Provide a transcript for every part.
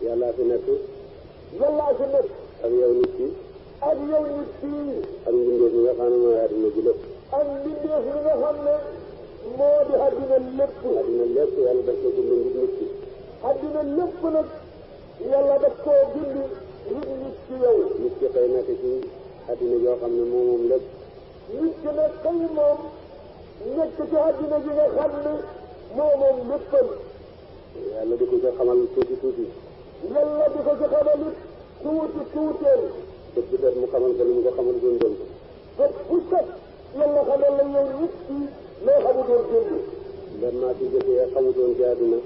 yàllaa fi nekk. yàllaa fi nekk. ak yow nit ki. ak yow nit ki. ak mbindeef mi nga xam ne mooy àddina ji lépp. ak mbindeef mi nga xam ne moo di àddina lépp. àddina lépp yàlla daf ko bind ngir nit ki. àddina lépp nag yàlla daf koo bind ngir nit ki yow. nit ki xëy nekk ci àddina joo xam ne moom lépp. nit ki nag xëy moom nekk ci àddina ji nga xam ne moom léppam. yàlla di ko ci xamal tuuti tuuti. yàlla di ko ci xamal it tuuti tuuteel. bët bu set mu xamal ko li mu ko xamal doon démb. bët bu set yàlla xamal la yow nit ki loo xamutoon démb. ndax maa fi jëkkee xamutoon ci àddina.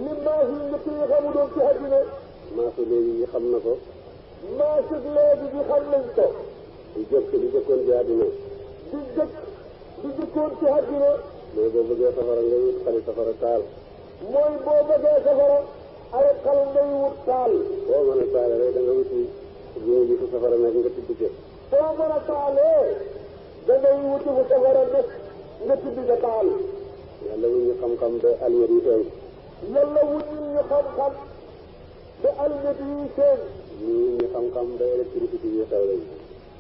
ni maa fi njëkk yi xamutoon ci àddina. maa fi léegi yi xam na ko. maa fi léegi bi xam nañ ko. di jëkkoon ci àddina. di jëkkoon ci àddina. mooy boo bëggee safara nga wut xali safara taal. mooy boo bëggee safara ay xal ngay wut taal. boo mën a taale rek da nga wuti jiwu ji fu safara nekk nga tibb ci. boo mën a taalee da ngay wuti fu safara nekk nga tibb ca taal. yàlla wuñ ñu xam-xam ba almet yi feeñ. yàlla wuñ ñu xam-xam ba almet yi feeñ. ñu wuñ ñu xam-xam ba électricité yi xew lañ.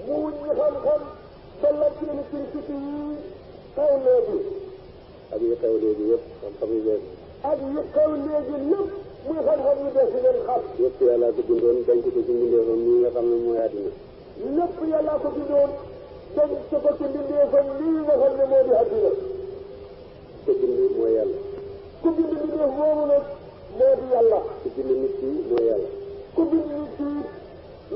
mu wuñ ñu xam-xam ba électricité yi xew léegi. ak yi xew léegi yëpp xam-xam yu bees. ak yi xew léegi lépp muy xam-xam yu bees yi ngeen xam. yëpp yàlla ko bindoon denc ko ci mbindeefam nii nga xam ne mooy àddina. lépp yàlla ko bindoon denc ko ci mbindeefam nii nga xam ne moo di àddina. ku bind mooy yàlla. ku bind mbindeef moomu nag moo di yàlla. ku bind nit ki mooy yàlla. ku bind nit ki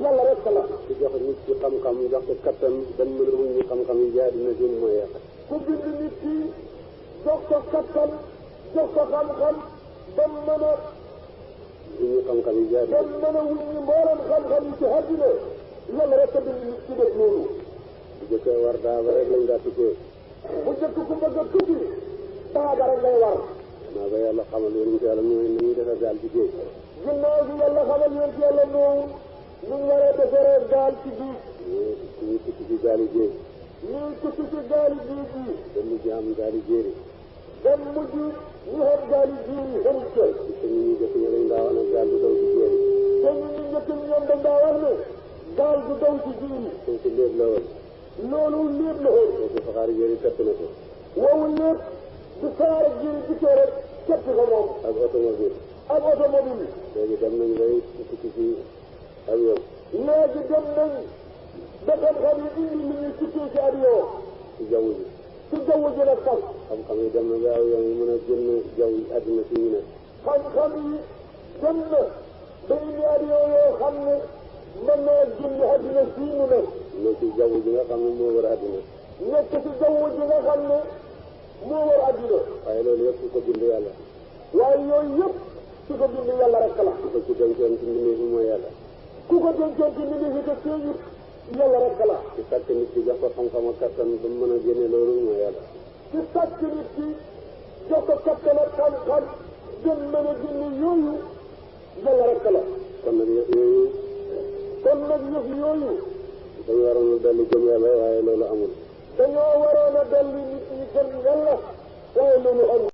yàlla rek la. ku jox nit ki xam-xam jox ko kattan ba mu mën a wuñ ñu xam-xam yi jaar dina jëm mooy yàlla. ku bind nit ki jox ko kattan jox ko xam-xam ba mu mën a. wuñ ñu xam-xam yi jaar ba mu mën a wuñ ñu mbooleem xam-xam yi ci àddina yàlla rek a bind nit ki def loolu. bu jëkkee war daa ba rek lañ daa tukkee. bu jëkk ku bëgg a tukki saaba rek ngay war. naa ko yàlla xamal yonent yàlla mooy ni ñuy defee gaal ci géej. ginnaaw bi yàlla xamal yonent yàlla noowu ñu war a defaree gaal ci géej. ñuy tukki ci gaali géej. ñuy tukki ci gaali géej yi. ba mujj am gaali jéeri. dem mujj ñu xam gaali géej yi xam ca. te ñu jëkk ñu dañ daa wax ne gaal du daw ci jéeri. te ñu njëkk ñoom dañ daa wax ne gaal du daw ci jéeri. kooku léeb la woon. loolu léeb la woon. kooku saxaar jéeri tepp na ko. woowu léeb du saar ak jéeri ci kër rek tepp ko moom. ak automobile. ak automobile. léegi dem nañ bay tukki ci avion. léegi dem nañ ba xam-xam yi indi li ñuy tukkee ci avion. ci jaww ji. ci jaww ji nag sax. xam-xam yi dem na ba avion yi mën a génn jaww àddina si ñu ne. xam-xam yi dem na ba indi avion yoo xam ne mën naa génn àddina sii mu ne. nekk ci jaww ji nga xam ne moo war a àddina. nekk ci jaww ji nga xam ne moo war a àddina. waaye loolu yëpp ku ko bind yàlla. waaye yooyu yëpp ku ko bind yàlla rek la. ku ko ci dencoon ci mbindeef yi mooy yàlla. ku ko dencoon ci mbindeef yi te teeyut yàlla rek la. ci sàkk nit ki jox ko xam-xam ak kattan ba mu mën a génne loolu mooy yàlla. ci sàkk nit ki jox ko kattan ak xam-xam gën mën a génne yooyu yàlla rek la. kon nag yëf yooyu. kon nag yëf yooyu. dañu waroon a dellu gëm yàlla waaye loolu amul. dañoo waroon a dellu nit ñi gëm yàlla waaye loolu amul.